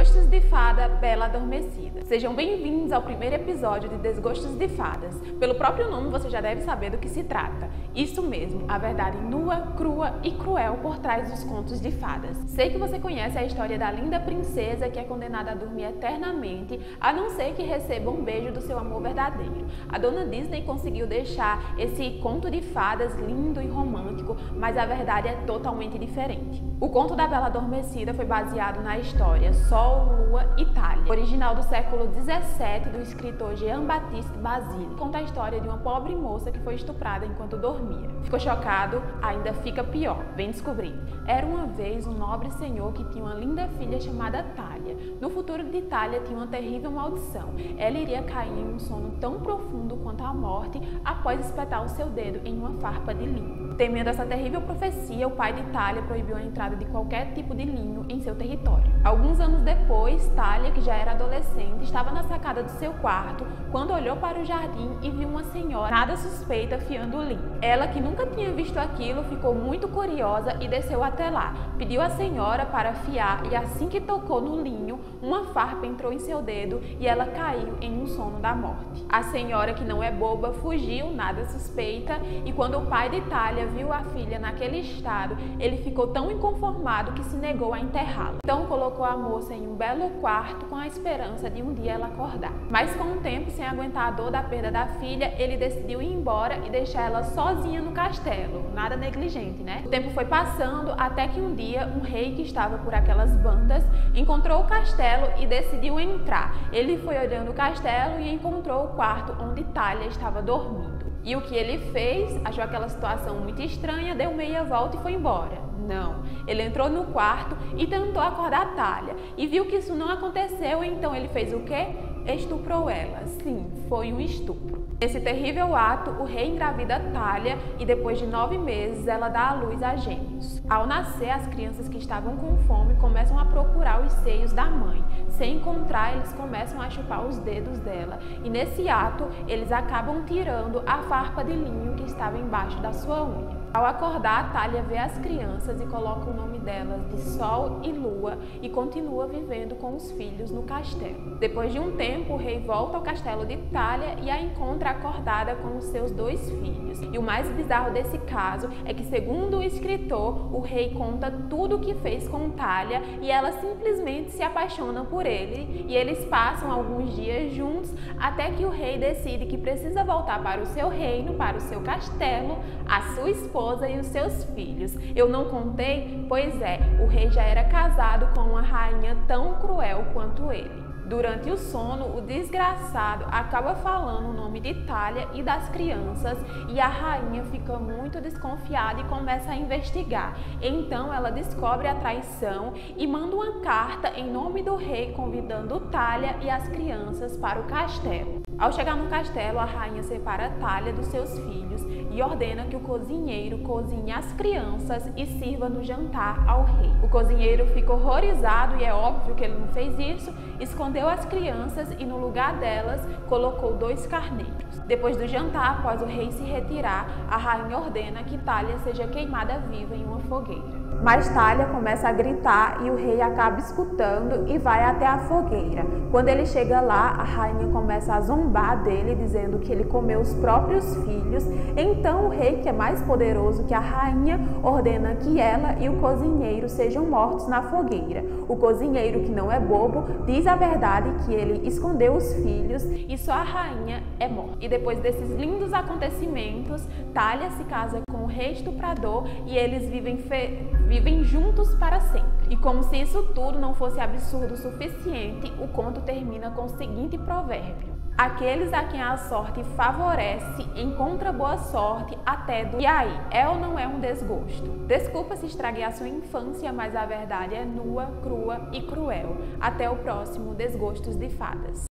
Desgostos de Fada, Bela Adormecida. Sejam bem-vindos ao primeiro episódio de Desgostos de Fadas. Pelo próprio nome você já deve saber do que se trata. Isso mesmo, a verdade nua, crua e cruel por trás dos contos de fadas. Sei que você conhece a história da linda princesa que é condenada a dormir eternamente, a não ser que receba um beijo do seu amor verdadeiro. A dona Disney conseguiu deixar esse conto de fadas lindo e romântico, mas a verdade é totalmente diferente. O conto da Bela Adormecida foi baseado na história Sol, Lua e Thalia, original do século 17 do escritor Jean-Baptiste Bazille. Conta a história de uma pobre moça que foi estuprada enquanto dormia. Ficou chocado? Ainda fica pior. Vem descobrir. Era uma vez um nobre senhor que tinha uma linda filha chamada Thalia. No futuro de Thalia tinha uma terrível maldição. Ela iria cair em um sono tão profundo quanto a morte após espetar o seu dedo em uma farpa de linho. Temendo essa terrível profecia, o pai de Thalia proibiu a entrada de qualquer tipo de linho em seu território. Alguns anos depois, Thalia, que já era adolescente, estava na sacada do seu quarto quando olhou para o jardim e viu uma senhora nada suspeita fiando o linho. Ela, que nunca tinha visto aquilo, ficou muito curiosa e desceu até lá. Pediu à senhora para afiar e assim que tocou no linho, uma farpa entrou em seu dedo e ela caiu em um sono da morte. A senhora, que não é boba, fugiu, nada suspeita, e quando o pai de Thalia viu a filha naquele estado, ele ficou tão inconformado que se negou a enterrá-la. Então colocou a moça em um belo quarto com a esperança de um dia ela acordar. Mas com o tempo, sem aguentar a dor da perda da filha, ele decidiu ir embora e deixar ela sozinha no castelo. Nada negligente, né? O tempo foi passando até que um dia um rei que estava por aquelas bandas encontrou o castelo e decidiu entrar. Ele foi olhando o castelo e encontrou o quarto onde Thalia estava dormindo. E o que ele fez? Achou aquela situação muito estranha, deu meia volta e foi embora. Não, ele entrou no quarto e tentou acordar Thalia e viu que isso não aconteceu, então ele fez o quê? Estuprou ela. Sim, foi um estupro. Nesse terrível ato, o rei engravida Thalia e depois de 9 meses ela dá à luz a gêmeos. Ao nascer, as crianças que estavam com fome começam a procurar os seios da mãe. Sem encontrar, eles começam a chupar os dedos dela e nesse ato, eles acabam tirando a farpa de linho que estava embaixo da sua unha. Ao acordar, Thalia vê as crianças e coloca o nome delas de Sol e Lua e continua vivendo com os filhos no castelo. Depois de um tempo, o rei volta ao castelo de Thalia e a encontra acordada com os seus 2 filhos. E o mais bizarro desse caso é que, segundo o escritor, o rei conta tudo o que fez com Thalia e ela simplesmente se apaixona por ele e eles passam alguns dias juntos até que o rei decide que precisa voltar para o seu reino, para o seu castelo, a sua esposa e os seus filhos. Eu não contei? Pois é, o rei já era casado com uma rainha tão cruel quanto ele. Durante o sono, o desgraçado acaba falando o nome de Thalia e das crianças e a rainha fica muito desconfiada e começa a investigar. Então ela descobre a traição e manda uma carta em nome do rei convidando Thalia e as crianças para o castelo. Ao chegar no castelo, a rainha separa Thalia dos seus filhos e ordena que o cozinheiro cozinhe as crianças e sirva no jantar ao rei. O cozinheiro fica horrorizado e é óbvio que ele não fez isso, escondeu as crianças e no lugar delas colocou 2 carneiros. Depois do jantar, após o rei se retirar, a rainha ordena que Thalia seja queimada viva em uma fogueira. Mas Thalia começa a gritar e o rei acaba escutando e vai até a fogueira. Quando ele chega lá, a rainha começa a zombar dele, dizendo que ele comeu os próprios filhos. Então o rei, que é mais poderoso que a rainha, ordena que ela e o cozinheiro sejam mortos na fogueira. O cozinheiro, que não é bobo, diz a verdade que ele escondeu os filhos e só a rainha é morta. E depois desses lindos acontecimentos, Thalia se casa com o rei estuprador e eles vivem juntos para sempre. E como se isso tudo não fosse absurdo o suficiente, o conto termina com o seguinte provérbio: aqueles a quem a sorte favorece encontra boa sorte até do... E aí, é ou não é um desgosto? Desculpa se estraguei a sua infância, mas a verdade é nua, crua e cruel. Até o próximo Desgostos de Fadas.